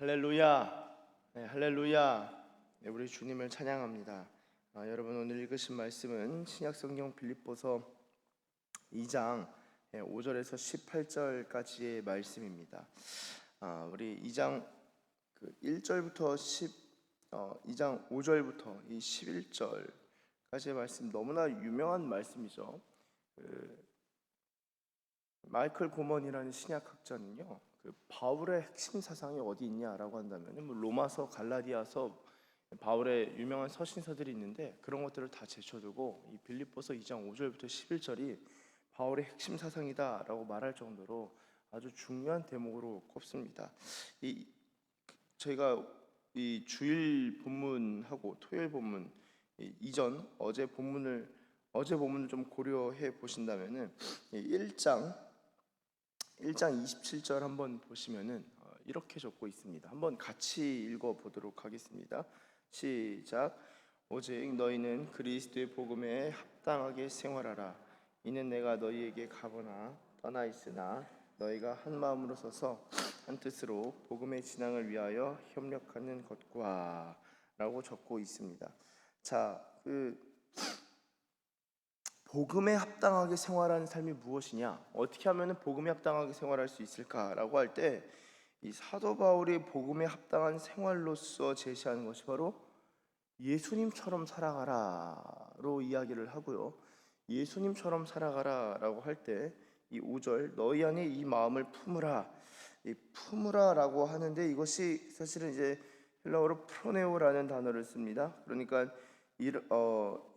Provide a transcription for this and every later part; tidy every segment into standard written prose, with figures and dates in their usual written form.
할렐루야. 네, 할렐루야. 네, 우리 주님을 찬양합니다. 여러분, 오늘 읽으신 말씀은 신약성경 빌립보서 2장 5절에서 18절까지의 말씀입니다. 우리 2장 1절부터 2장 5절부터 이 11절까지의 말씀, 너무나 유명한 말씀이죠. 마이클 고먼이라는 신약학자는요, 바울의 핵심 사상이 어디 있냐라고 한다면 로마서, 갈라디아서, 바울의 유명한 서신서들이 있는데 그런 것들을 다 제쳐두고 이 빌립보서 2장 5절부터 11절이 바울의 핵심 사상이다라고 말할 정도로 아주 중요한 대목으로 꼽습니다. 저희가 이 주일 본문하고 토요일 본문 이전 어제 본문을 좀 고려해 보신다면은 1장 27절 한번 보시면은 이렇게 적고 있습니다. 한번 같이 읽어 보도록 하겠습니다. 시작. 오직 너희는 그리스도의 복음에 합당하게 생활하라. 이는 내가 너희에게 가거나 떠나 있으나 너희가 한 마음으로 서서 한 뜻으로 복음의 진앙을 위하여 협력하는 것과 라고 적고 있습니다. 자, 복음에 합당하게 생활하는 삶이 무엇이냐? 어떻게 하면 복음에 합당하게 생활할 수 있을까라고 할 때 이 사도 바울이 복음에 합당한 생활로서 제시하는 것이 바로 예수님처럼 살아가라로 이야기를 하고요. 예수님처럼 살아가라라고 할 때 이 5절 너희 안에 이 마음을 품으라. 이 품으라라고 하는데 이것이 사실은 이제 헬라어로 프로네오라는 단어를 씁니다. 그러니까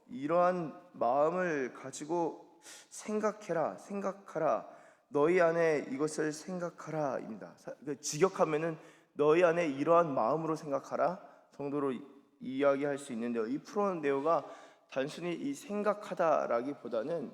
이러한 마음을 가지고 생각하라. 너희 안에 이것을 생각하라입니다. 직역하면은 너희 안에 이러한 마음으로 생각하라 정도로 이야기할 수 있는데요. 이 프로네오가 단순히 이 생각하다라기보다는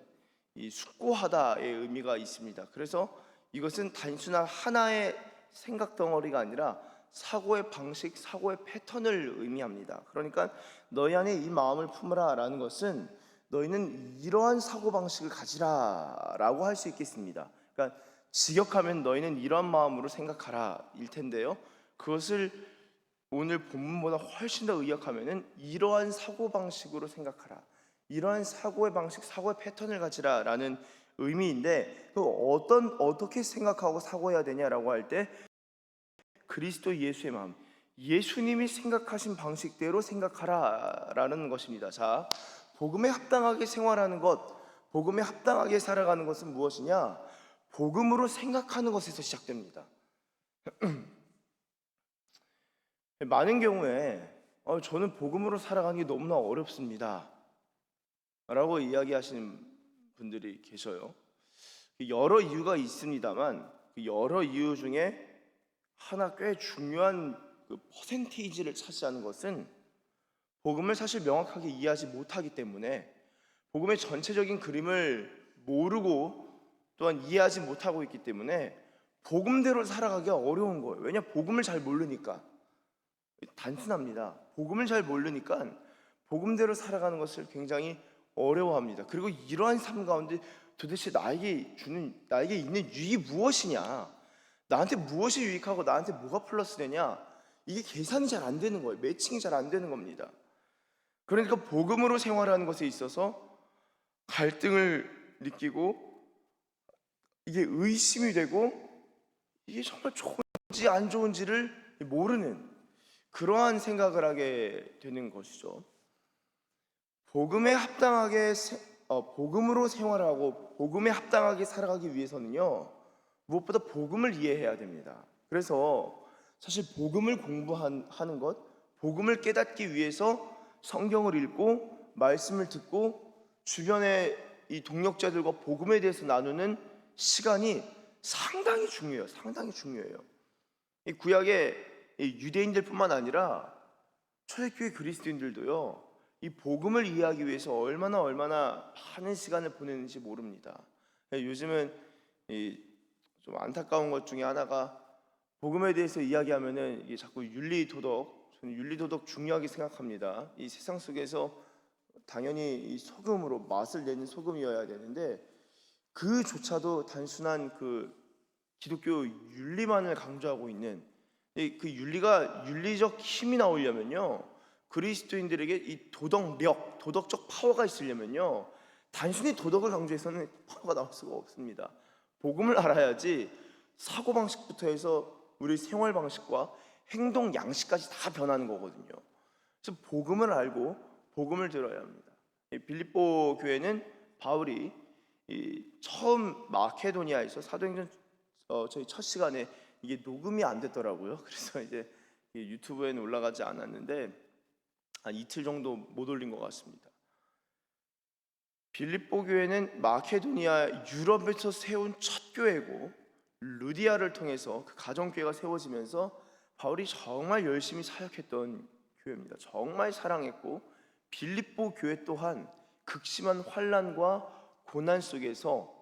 이 숙고하다의 의미가 있습니다. 그래서 이것은 단순한 하나의 생각 덩어리가 아니라 사고의 방식, 사고의 패턴을 의미합니다. 그러니까 너희 안에 이 마음을 품으라라는 것은 너희는 이러한 사고 방식을 가지라라고 할 수 있겠습니다. 그러니까 직역하면 너희는 이러한 마음으로 생각하라 일 텐데요. 그것을 오늘 본문보다 훨씬 더 의역하면은 이러한 사고 방식으로 생각하라. 이러한 사고의 방식, 사고의 패턴을 가지라라는 의미인데 어떻게 생각하고 사고해야 되냐라고 할 때 그리스도 예수의 마음, 예수님이 생각하신 방식대로 생각하라라는 것입니다. 자, 복음에 합당하게 생활하는 것, 복음에 합당하게 살아가는 것은 무엇이냐? 복음으로 생각하는 것에서 시작됩니다. 많은 경우에 저는 복음으로 살아가는 게 너무나 어렵습니다 라고 이야기하시는 분들이 계셔요. 여러 이유가 있습니다만 그 여러 이유 중에 하나 꽤 중요한 퍼센테이지를 차지하는 것은 복음을 사실 명확하게 이해하지 못하기 때문에 복음의 전체적인 그림을 모르고 또한 이해하지 못하고 있기 때문에 복음대로 살아가기가 어려운 거예요. 왜냐? 복음을 잘 모르니까. 단순합니다. 복음을 잘 모르니까 복음대로 살아가는 것을 굉장히 어려워합니다. 그리고 이러한 삶 가운데 도대체 나에게 있는 유익이 무엇이냐? 나한테 무엇이 유익하고 나한테 뭐가 플러스 되냐? 이게 계산이 잘 안 되는 거예요. 매칭이 잘 안 되는 겁니다. 그러니까 복음으로 생활하는 것에 있어서 갈등을 느끼고 이게 의심이 되고 이게 정말 좋은지 안 좋은지를 모르는 그러한 생각을 하게 되는 것이죠. 복음에 합당하게 복음으로 생활하고 복음에 합당하게 살아가기 위해서는요, 무엇보다 복음을 이해해야 됩니다. 그래서 사실 복음을 공부하는 것, 복음을 깨닫기 위해서 성경을 읽고 말씀을 듣고 주변의 이 동역자들과 복음에 대해서 나누는 시간이 상당히 중요해요. 상당히 중요해요. 이 구약의 유대인들뿐만 아니라 초대교회 그리스도인들도요, 이 복음을 이해하기 위해서 얼마나 많은 시간을 보내는지 모릅니다. 요즘은 좀 안타까운 것 중에 하나가 복음에 대해서 이야기하면은 이게 자꾸 저는 윤리도덕 중요하게 생각합니다. 이 세상 속에서 당연히 이 소금으로 맛을 내는 소금이어야 되는데 그조차도 단순한 기독교 윤리만을 강조하고 있는 그 윤리적 힘이 나오려면요, 그리스도인들에게 이 도덕력, 도덕적 파워가 있으려면요, 단순히 도덕을 강조해서는 파워가 나올 수가 없습니다. 복음을 알아야지 사고방식부터 해서 우리 생활 방식과 행동 양식까지 다 변하는 거거든요. 그래서 복음을 알고 복음을 들어야 합니다. 이 빌립보 교회는 바울이 처음 마케도니아에서 사도행전 저희 첫 시간에 이게 녹음이 안 됐더라고요. 그래서 이제 유튜브에는 올라가지 않았는데 한 이틀 정도 못 올린 것 같습니다. 빌립보 교회는 마케도니아 유럽에서 세운 첫 교회고, 루디아를 통해서 그 가정교회가 세워지면서 바울이 정말 열심히 사역했던 교회입니다. 정말 사랑했고, 빌립보 교회 또한 극심한 환난과 고난 속에서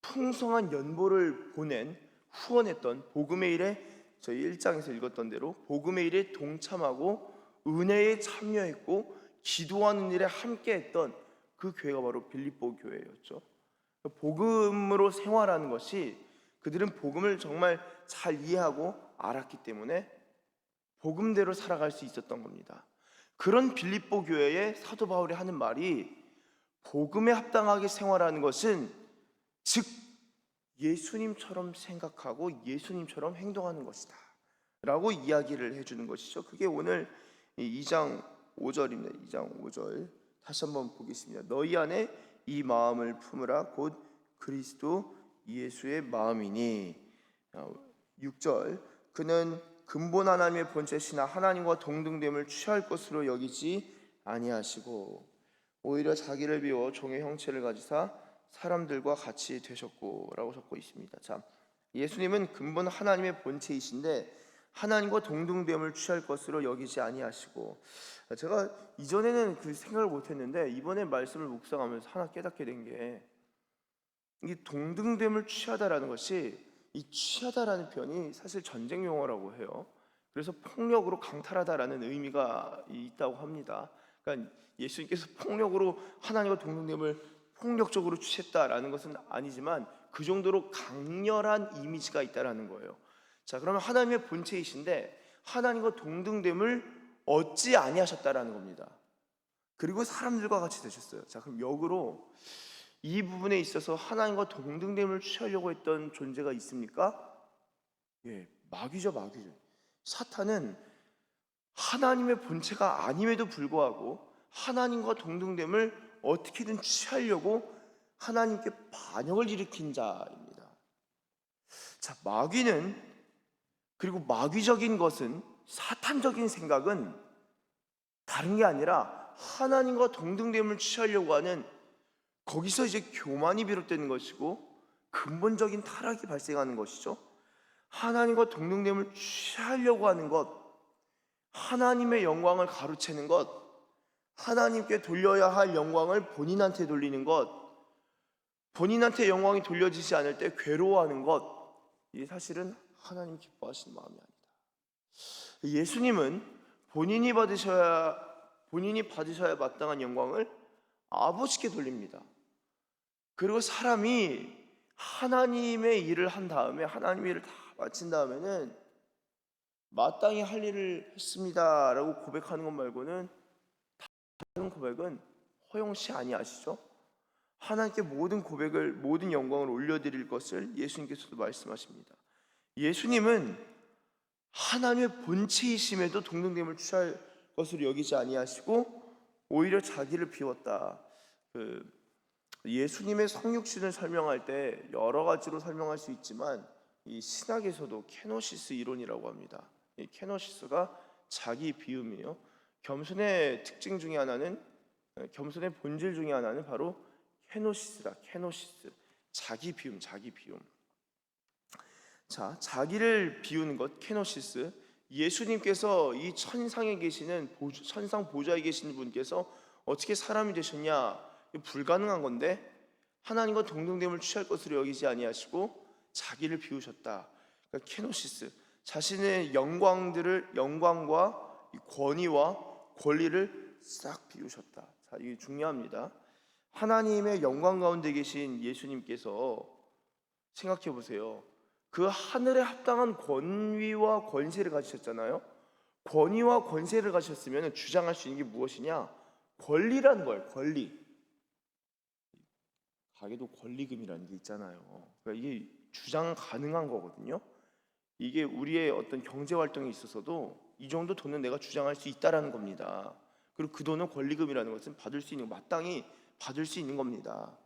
풍성한 연보를 보낸 후원했던 복음의 일에, 저희 1장에서 읽었던 대로 복음의 일에 동참하고 은혜에 참여했고 기도하는 일에 함께했던 그 교회가 바로 빌립보 교회였죠. 복음으로 생활하는 것이, 그들은 복음을 정말 잘 이해하고 알았기 때문에 복음대로 살아갈 수 있었던 겁니다. 그런 빌립보 교회에 사도 바울이 하는 말이, 복음에 합당하게 생활하는 것은 즉 예수님처럼 생각하고 예수님처럼 행동하는 것이다 라고 이야기를 해주는 것이죠. 그게 오늘 2장 5절입니다. 2장 5절 다시 한번 보겠습니다. 너희 안에 이 마음을 품으라 곧 그리스도 예수의 마음이니. 6절 그는 근본 하나님의 본체시나 하나님과 동등됨을 취할 것으로 여기지 아니하시고 오히려 자기를 비워 종의 형체를 가지사 사람들과 같이 되셨고 라고 적고 있습니다. 자, 예수님은 근본 하나님의 본체이신데 하나님과 동등됨을 취할 것으로 여기지 아니하시고, 제가 이전에는 그 생각을 못했는데 이번에 말씀을 묵상하면서 하나 깨닫게 된 게, 이 동등됨을 취하다라는 것이, 이 취하다라는 표현이 사실 전쟁 용어라고 해요. 그래서 폭력으로 강탈하다라는 의미가 있다고 합니다. 그러니까 예수님께서 폭력으로 하나님과 동등됨을 폭력적으로 취했다라는 것은 아니지만 그 정도로 강렬한 이미지가 있다라는 거예요. 자, 그러면 하나님의 본체이신데 하나님과 동등됨을 얻지 아니하셨다라는 겁니다. 그리고 사람들과 같이 되셨어요. 자, 그럼 역으로 이 부분에 있어서 하나님과 동등됨을 취하려고 했던 존재가 있습니까? 예, 마귀죠, 마귀죠. 사탄은 하나님의 본체가 아님에도 불구하고 하나님과 동등됨을 어떻게든 취하려고 하나님께 반역을 일으킨 자입니다. 자, 마귀는, 그리고 마귀적인 것은, 사탄적인 생각은 다른 게 아니라 하나님과 동등됨을 취하려고 하는, 거기서 이제 교만이 비롯되는 것이고 근본적인 타락이 발생하는 것이죠. 하나님과 동등됨을 취하려고 하는 것, 하나님의 영광을 가로채는 것, 하나님께 돌려야 할 영광을 본인한테 돌리는 것, 본인한테 영광이 돌려지지 않을 때 괴로워하는 것, 이게 사실은 하나님 기뻐하시는 마음이 아니다. 예수님은 본인이 받으셔야 마땅한 영광을 아버지께 돌립니다. 그리고 사람이 하나님의 일을 한 다음에, 하나님의 일을 다 마친 다음에는 마땅히 할 일을 했습니다 라고 고백하는 것 말고는 다른 고백은 허용시 아니하시죠. 하나님께 모든 영광을 올려드릴 것을 예수님께서도 말씀하십니다. 예수님은 하나님의 본체이심에도 동등됨을 취할 것으로 여기지 아니하시고 오히려 자기를 비웠다. 예수님의 성육신을 설명할 때 여러 가지로 설명할 수 있지만 이 신학에서도 케노시스 이론이라고 합니다. 이 케노시스가 자기 비움이에요. 겸손의 특징 중에 하나는, 겸손의 본질 중에 하나는 바로 케노시스다. 케노시스, 자기 비움. 자, 자기를 비우는 것, 케노시스. 예수님께서 이 천상에 계시는 천상 보좌에 계시는 분께서 어떻게 사람이 되셨냐? 불가능한 건데 하나님과 동등됨을 취할 것으로 여기지 아니하시고 자기를 비우셨다. 그러니까 케노시스, 자신의 영광과 권위와 권리를 싹 비우셨다. 자, 이게 중요합니다. 하나님의 영광 가운데 계신 예수님께서 생각해 보세요. 그 하늘에 합당한 권위와 권세를 가지셨잖아요. 권위와 권세를 가지셨으면 주장할 수 있는 게 무엇이냐? 권리라는 거예요. 권리. 가게도 권리금이라는 게 있잖아요. 그러니까 이게 주장 가능한 거거든요. 이게 우리의 어떤 경제 활동에 있어서도 이 정도 돈은 내가 주장할 수 있다라는 겁니다. 그리고 그 돈은 권리금이라는 것은 받을 수 있는, 마땅히 받을 수 있는 겁니다.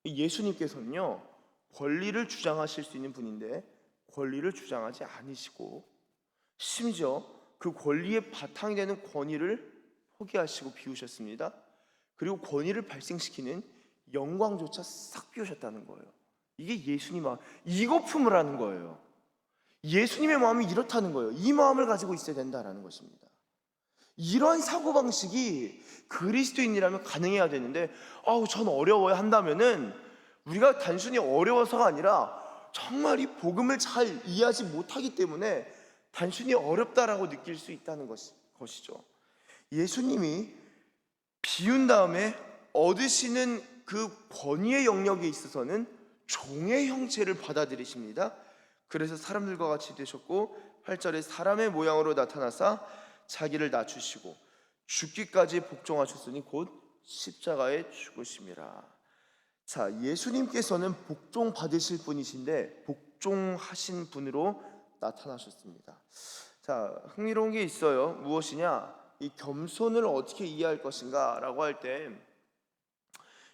예수님께서는요, 권리를 주장하실 수 있는 분인데 권리를 주장하지 않으시고, 심지어 그 권리의 바탕이 되는 권위를 포기하시고 비우셨습니다. 그리고 권위를 발생시키는 영광조차 싹 비우셨다는 거예요. 이게 예수님 마음, 이거 품으라는 거예요. 예수님의 마음이 이렇다는 거예요. 이 마음을 가지고 있어야 된다라는 것입니다. 이런 사고방식이 그리스도인이라면 가능해야 되는데, 전 어려워요 한다면은 우리가 단순히 어려워서가 아니라 정말 이 복음을 잘 이해하지 못하기 때문에 단순히 어렵다라고 느낄 수 있다는 것이죠. 예수님이 비운 다음에 얻으시는 그 권위의 영역에 있어서는 종의 형체를 받아들이십니다. 그래서 사람들과 같이 되셨고 8절에 사람의 모양으로 나타나사 자기를 낮추시고 죽기까지 복종하셨으니 곧 십자가에 죽으심이라. 자, 예수님께서는 복종 받으실 분이신데 복종하신 분으로 나타나셨습니다. 자, 흥미로운 게 있어요. 무엇이냐? 이 겸손을 어떻게 이해할 것인가 라고 할 때,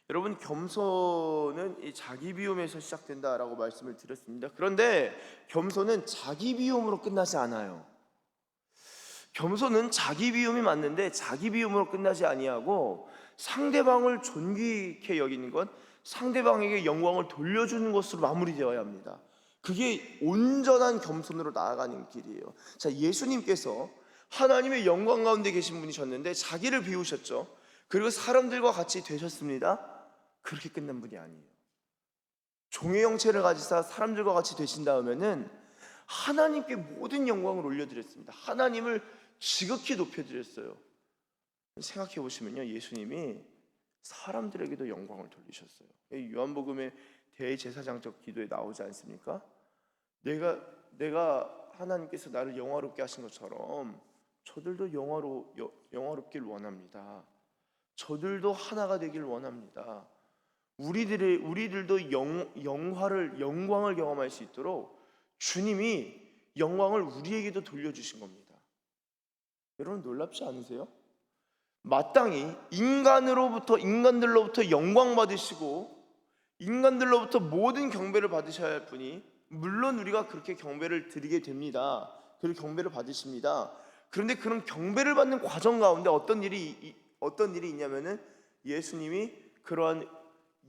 여러분, 겸손은 이 자기 비움에서 시작된다라고 말씀을 드렸습니다. 그런데 겸손은 자기 비움으로 끝나지 않아요. 겸손은 자기 비움이 맞는데 자기 비움으로 끝나지 아니하고 상대방을 존귀케 여기는 것, 상대방에게 영광을 돌려주는 것으로 마무리되어야 합니다. 그게 온전한 겸손으로 나아가는 길이에요. 자, 예수님께서 하나님의 영광 가운데 계신 분이셨는데 자기를 비우셨죠. 그리고 사람들과 같이 되셨습니다. 그렇게 끝난 분이 아니에요. 종의 형체를 가지사 사람들과 같이 되신 다음에는 하나님께 모든 영광을 올려드렸습니다. 하나님을 지극히 높여드렸어요. 생각해 보시면요, 예수님이 사람들에게도 영광을 돌리셨어요. 요한복음의 대제사장적 기도에 나오지 않습니까? 내가 하나님께서 나를 영화롭게 하신 것처럼 저들도 영화롭길 원합니다. 저들도 하나가 되길 원합니다. 우리들도 영광을 경험할 수 있도록 주님이 영광을 우리에게도 돌려주신 겁니다. 여러분, 놀랍지 않으세요? 마땅히 인간들로부터 영광 받으시고 인간들로부터 모든 경배를 받으셔야 할 분이, 물론 우리가 그렇게 경배를 드리게 됩니다. 그리고 경배를 받으십니다. 그런데 그런 경배를 받는 과정 가운데 어떤 일이 있냐면은 예수님이 그러한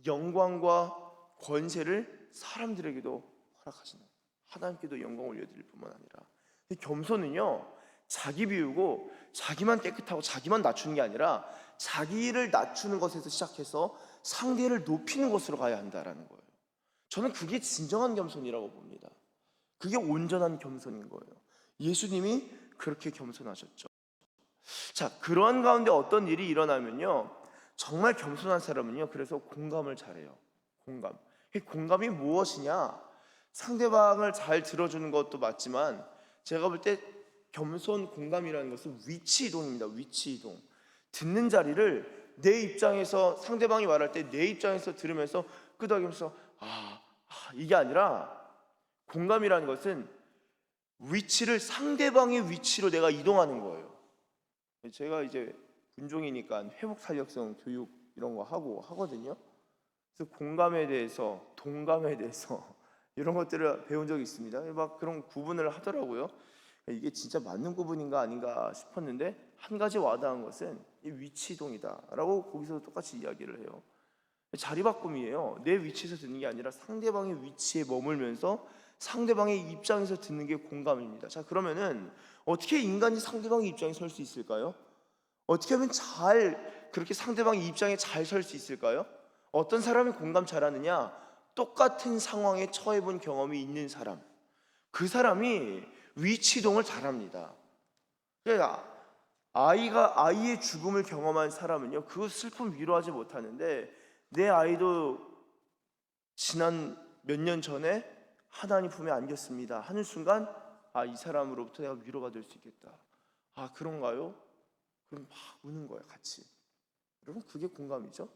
영광과 권세를 사람들에게도 허락하시는, 하나님께도 영광 올려드릴 뿐만 아니라, 겸손은요, 자기 비우고 자기만 깨끗하고 자기만 낮추는 게 아니라 자기를 낮추는 것에서 시작해서 상대를 높이는 것으로 가야 한다라는 거예요. 저는 그게 진정한 겸손이라고 봅니다. 그게 온전한 겸손인 거예요. 예수님이 그렇게 겸손하셨죠. 자, 그러한 가운데 어떤 일이 일어나면요, 정말 겸손한 사람은요, 그래서 공감을 잘해요. 공감이 무엇이냐? 상대방을 잘 들어주는 것도 맞지만 제가 볼 때 겸손 공감이라는 것은 위치 이동입니다. 위치 이동. 듣는 자리를 내 입장에서, 상대방이 말할 때 내 입장에서 들으면서 끄덕이면서 이게 아니라, 공감이라는 것은 위치를 상대방의 위치로 내가 이동하는 거예요. 제가 이제 군종이니까 회복 탄력성 교육 이런 거 하거든요. 그래서 공감에 대해서, 동감에 대해서 이런 것들을 배운 적이 있습니다. 막 그런 구분을 하더라고요. 이게 진짜 맞는 구분인가 아닌가 싶었는데, 한 가지 와닿은 것은 이 위치 이동이다라고 거기서 똑같이 이야기를 해요. 자리 바꿈이에요. 내 위치에서 듣는 게 아니라 상대방의 위치에 머물면서 상대방의 입장에서 듣는 게 공감입니다. 자, 그러면은 어떻게 인간이 상대방의 입장에 설 수 있을까요? 어떻게 하면 그렇게 상대방의 입장에 잘 설 수 있을까요? 어떤 사람이 공감 잘하느냐? 똑같은 상황에 처해본 경험이 있는 사람, 그 사람이 위치동을 잘합니다. 그러니까 아이의 죽음을 경험한 사람은요, 그 슬픔 위로하지 못하는데, 내 아이도 지난 몇 년 전에 하나님 품에 안겼습니다 하는 순간 이 사람으로부터 내가 위로받을 수 있겠다. 그런가요? 그럼 막 우는 거예요, 같이. 여러분, 그게 공감이죠.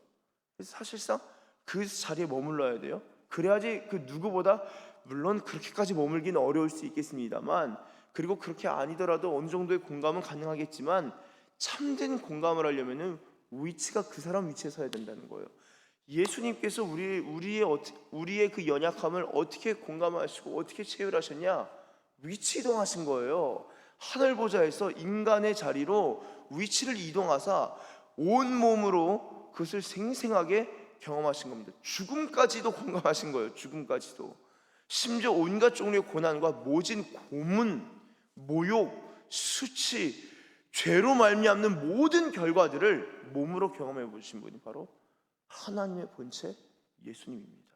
그래서 사실상 그 자리에 머물러야 돼요. 그래야지 그 누구보다, 물론 그렇게까지 머물기는 어려울 수 있겠습니다만, 그리고 그렇게 아니더라도 어느 정도의 공감은 가능하겠지만, 참된 공감을 하려면은 위치가 그 사람 위치에 서야 된다는 거예요. 예수님께서 우리의 그 연약함을 어떻게 공감하시고 어떻게 체휼하셨냐? 위치 이동하신 거예요. 하늘 보좌에서 인간의 자리로 위치를 이동하사 온 몸으로 그것을 생생하게 경험하신 겁니다. 죽음까지도 공감하신 거예요. 죽음까지도. 심지어 온갖 종류의 고난과 모진 고문, 모욕, 수치, 죄로 말미암는 모든 결과들을 몸으로 경험해 보신 분이 바로 하나님의 본체 예수님입니다.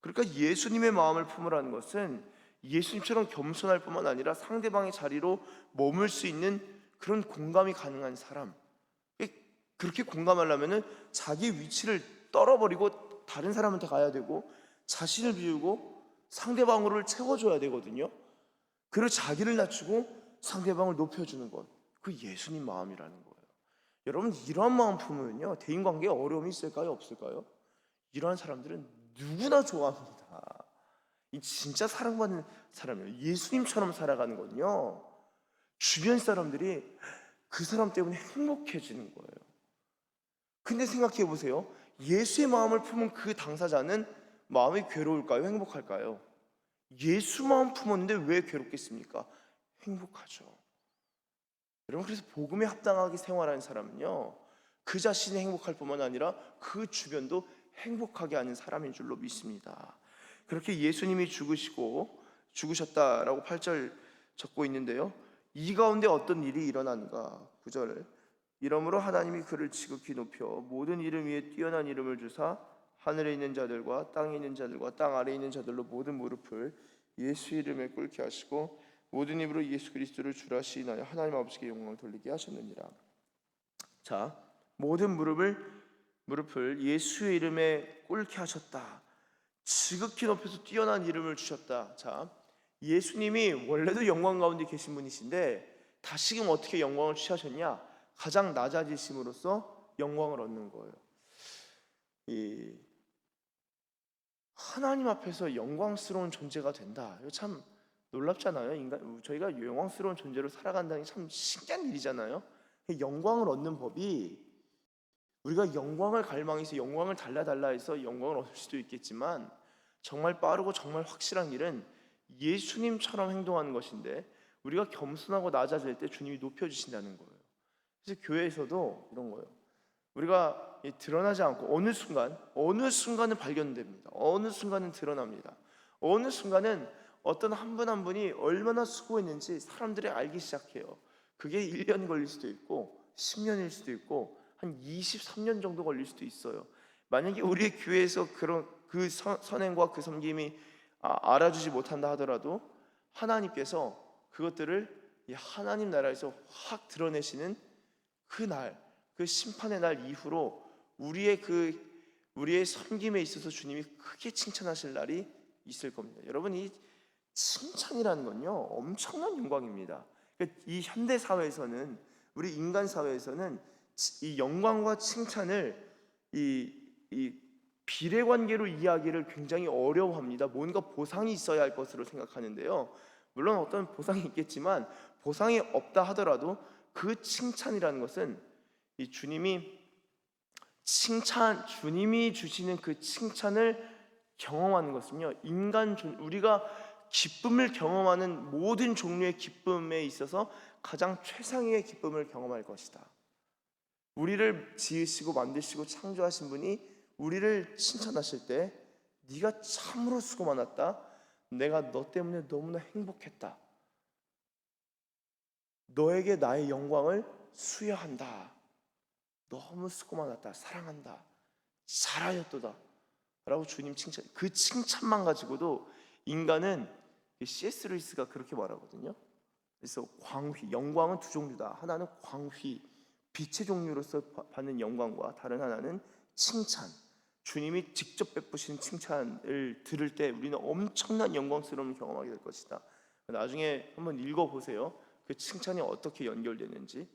그러니까 예수님의 마음을 품으라는 것은 예수님처럼 겸손할 뿐만 아니라 상대방의 자리로 머물 수 있는 그런 공감이 가능한 사람. 그렇게 공감하려면 자기 위치를 떨어버리고 다른 사람한테 가야 되고, 자신을 비우고 상대방을 채워줘야 되거든요. 그리고 자기를 낮추고 상대방을 높여주는 것, 그 예수님 마음이라는 거예요. 여러분, 이러한 마음 품으면요, 대인관계에 어려움이 있을까요? 없을까요? 이러한 사람들은 누구나 좋아합니다. 이 진짜 사랑받는 사람이에요. 예수님처럼 살아가는 건요, 주변 사람들이 그 사람 때문에 행복해지는 거예요. 근데 생각해 보세요. 예수의 마음을 품은 그 당사자는 마음이 괴로울까요? 행복할까요? 예수 마음 품었는데 왜 괴롭겠습니까? 행복하죠. 여러분, 그래서 복음에 합당하게 생활하는 사람은요, 그 자신이 행복할 뿐만 아니라 그 주변도 행복하게 하는 사람인 줄로 믿습니다. 그렇게 예수님이 죽으셨다라고 8절 적고 있는데요, 이 가운데 어떤 일이 일어난가? 9절, 이러므로 하나님이 그를 지극히 높여 모든 이름 위에 뛰어난 이름을 주사 하늘에 있는 자들과 땅에 있는 자들과 땅 아래에 있는 자들로 모든 무릎을 예수 이름에 꿇게 하시고 모든 입으로 예수 그리스도를 주라 시인하여 하나님 아버지께 영광을 돌리게 하셨느니라. 자, 모든 무릎을 예수의 이름에 꿇게 하셨다. 지극히 높여서 뛰어난 이름을 주셨다. 자, 예수님이 원래도 영광 가운데 계신 분이신데 다시금 어떻게 영광을 취하셨냐? 가장 낮아지심으로써 영광을 얻는 거예요. 이 하나님 앞에서 영광스러운 존재가 된다. 이거 참 놀랍잖아요. 저희가 영광스러운 존재로 살아간다는 게 참 신기한 일이잖아요. 영광을 얻는 법이, 우리가 영광을 갈망해서 영광을 달라 해서 영광을 얻을 수도 있겠지만, 정말 빠르고 정말 확실한 길은 예수님처럼 행동하는 것인데, 우리가 겸손하고 낮아질 때 주님이 높여주신다는 거예요. 그래서 교회에서도 이런 거예요. 우리가 드러나지 않고 어느 순간은 발견됩니다. 어느 순간은 드러납니다. 어느 순간은 어떤 한 분 한 분이 얼마나 수고했는지 사람들이 알기 시작해요. 그게 1년 걸릴 수도 있고 10년일 수도 있고 한 23년 정도 걸릴 수도 있어요. 만약에 우리의 교회에서 그런 그 선행과 그 섬김이 알아주지 못한다 하더라도, 하나님께서 그것들을 이 하나님 나라에서 확 드러내시는 그날, 그 심판의 날 이후로 우리의 섬김에 있어서 주님이 크게 칭찬하실 날이 있을 겁니다. 여러분, 이 칭찬이라는 건요, 엄청난 영광입니다. 이 현대 사회에서는, 우리 인간 사회에서는 이 영광과 칭찬을 이 비례관계로 이해하기를 굉장히 어려워합니다. 뭔가 보상이 있어야 할 것으로 생각하는데요, 물론 어떤 보상이 있겠지만 보상이 없다 하더라도 그 칭찬이라는 것은 이 주님이 주시는 그 칭찬을 경험하는 것은요, 우리가 기쁨을 경험하는 모든 종류의 기쁨에 있어서 가장 최상의 기쁨을 경험할 것이다. 우리를 지으시고 만드시고 창조하신 분이 우리를 칭찬하실 때, 네가 참으로 수고 많았다, 내가 너 때문에 너무나 행복했다, 너에게 나의 영광을 수여한다, 너무 수고 많았다, 사랑한다, 잘하였도다 라고 주님 칭찬, 그 칭찬만 가지고도 인간은, C.S. 루이스가 그렇게 말하거든요. 그래서 영광은 두 종류다. 하나는 광휘, 빛의 종류로서 받는 영광과, 다른 하나는 칭찬, 주님이 직접 베푸신 칭찬을 들을 때 우리는 엄청난 영광스러움을 경험하게 될 것이다. 나중에 한번 읽어보세요. 그 칭찬이 어떻게 연결되는지.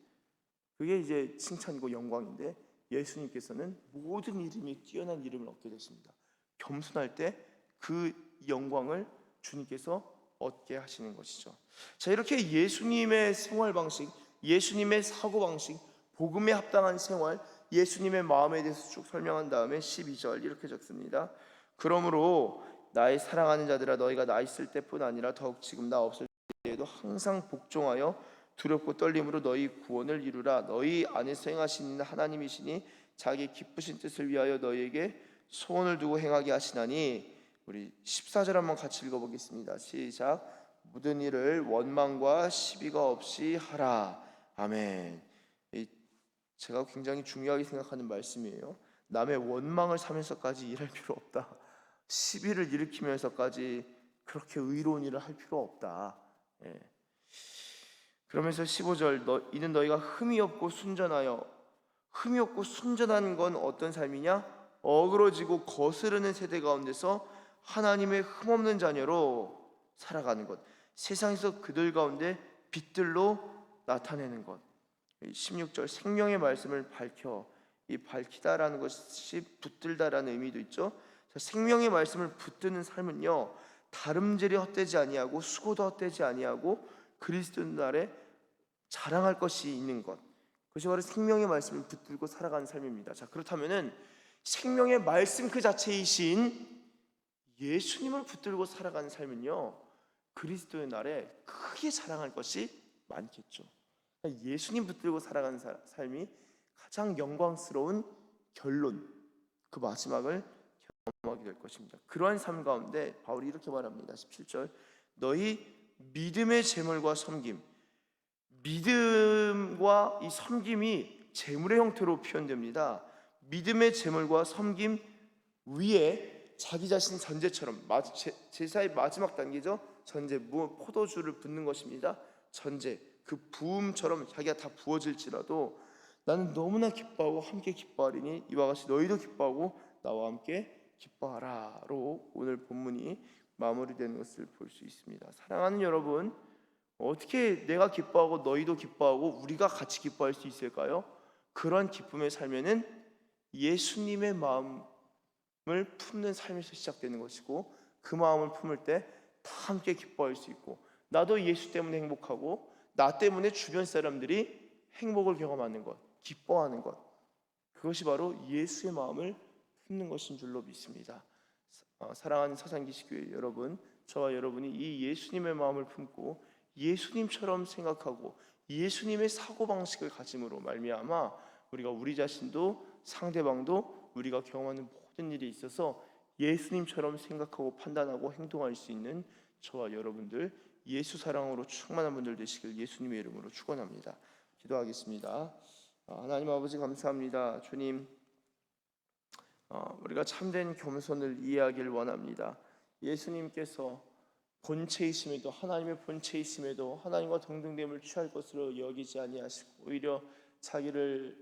그게 이제 칭찬이고 영광인데, 예수님께서는 모든 이름이 뛰어난 이름을 얻게 되십니다. 겸손할 때 그 영광을 주님께서 얻게 하시는 것이죠. 자, 이렇게 예수님의 생활 방식, 예수님의 사고 방식, 복음에 합당한 생활, 예수님의 마음에 대해서 쭉 설명한 다음에 12절 이렇게 적습니다. 그러므로 나의 사랑하는 자들아, 너희가 나 있을 때뿐 아니라 더욱 지금 나 없을 때에도 항상 복종하여 두렵고 떨림으로 너희 구원을 이루라. 너희 안에서 행하시는 하나님이시니 자기 기쁘신 뜻을 위하여 너희에게 소원을 두고 행하게 하시나니. 우리 14절 한번 같이 읽어보겠습니다. 시작. 모든 일을 원망과 시비가 없이 하라. 아멘. 제가 굉장히 중요하게 생각하는 말씀이에요. 남의 원망을 사면서까지 일할 필요 없다. 시비를 일으키면서까지 그렇게 의로운 일을 할 필요 없다. 예. 그러면서 15절, 이는 너희가 흠이 없고 순전하여, 흠이 없고 순전한 건 어떤 삶이냐? 어그러지고 거스르는 세대 가운데서 하나님의 흠없는 자녀로 살아가는 것, 세상에서 그들 가운데 빛들로 나타내는 것. 16절, 생명의 말씀을 밝혀. 이 밝히다라는 것이 붙들다라는 의미도 있죠. 생명의 말씀을 붙드는 삶은요, 다름질이 헛되지 아니하고 수고도 헛되지 아니하고 그리스도의 날에 자랑할 것이 있는 것, 그것이 바로 생명의 말씀을 붙들고 살아가는 삶입니다. 자, 그렇다면은 생명의 말씀 그 자체이신 예수님을 붙들고 살아가는 삶은요, 그리스도의 날에 크게 자랑할 것이 많겠죠. 예수님 붙들고 살아가는 삶이 가장 영광스러운 결론, 그 마지막을 경험하게 될 것입니다. 그러한 삶 가운데 바울이 이렇게 말합니다. 17절, 너희 믿음의 제물과 섬김. 믿음과 이 섬김이 제물의 형태로 표현됩니다. 믿음의 제물과 섬김 위에 자기 자신 전제처럼, 제사의 마지막 단계죠. 전제, 포도주를 붓는 것입니다. 전제, 그 부음처럼 자기가 다 부어질지라도 나는 너무나 기뻐하고 함께 기뻐하리니 이와 같이 너희도 기뻐하고 나와 함께 기뻐하라로 오늘 본문이 마무리되는 것을 볼 수 있습니다. 사랑하는 여러분, 어떻게 내가 기뻐하고 너희도 기뻐하고 우리가 같이 기뻐할 수 있을까요? 그런 기쁨의 삶에는 예수님의 마음을 품는 삶에서 시작되는 것이고, 그 마음을 품을 때 다 함께 기뻐할 수 있고, 나도 예수 때문에 행복하고 나 때문에 주변 사람들이 행복을 경험하는 것, 기뻐하는 것, 그것이 바로 예수의 마음을 품는 것인 줄로 믿습니다. 사랑하는 서산기시교회 여러분, 저와 여러분이 이 예수님의 마음을 품고 예수님처럼 생각하고 예수님의 사고방식을 가짐으로 말미암아 우리가 우리 자신도 상대방도 우리가 경험하는 모든 일에 있어서 예수님처럼 생각하고 판단하고 행동할 수 있는 저와 여러분들, 예수 사랑으로 충만한 분들 되시길 예수님의 이름으로 축원합니다. 기도하겠습니다. 하나님 아버지 감사합니다. 주님, 우리가 참된 겸손을 이해하길 원합니다. 예수님께서 본체이심에도, 하나님의 본체이심에도 하나님과 동등됨을 취할 것으로 여기지 아니하시고 오히려 자기를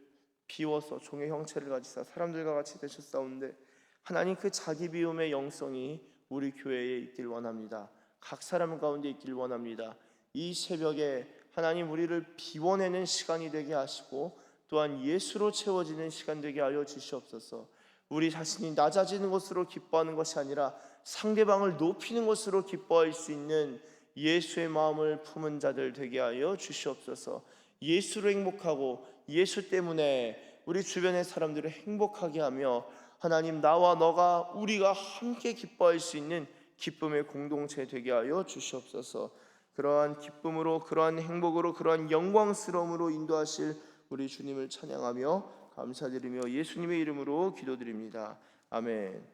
비워서 종의 형체를 가지사 사람들과 같이 되셨사온데, 하나님 그 자기 비움의 영성이 우리 교회에 있길 원합니다. 각 사람 가운데 있길 원합니다. 이 새벽에 하나님 우리를 비워내는 시간이 되게 하시고 또한 예수로 채워지는 시간 되게 하여 주시옵소서. 우리 자신이 낮아지는 것으로 기뻐하는 것이 아니라 상대방을 높이는 것으로 기뻐할 수 있는 예수의 마음을 품은 자들 되게 하여 주시옵소서. 예수로 행복하고 예수 때문에 우리 주변의 사람들을 행복하게 하며 하나님, 나와 너가 우리가 함께 기뻐할 수 있는 기쁨의 공동체 되게 하여 주시옵소서. 그러한 기쁨으로, 그러한 행복으로, 그러한 영광스러움으로 인도하실 우리 주님을 찬양하며 감사드리며 예수님의 이름으로 기도드립니다. 아멘.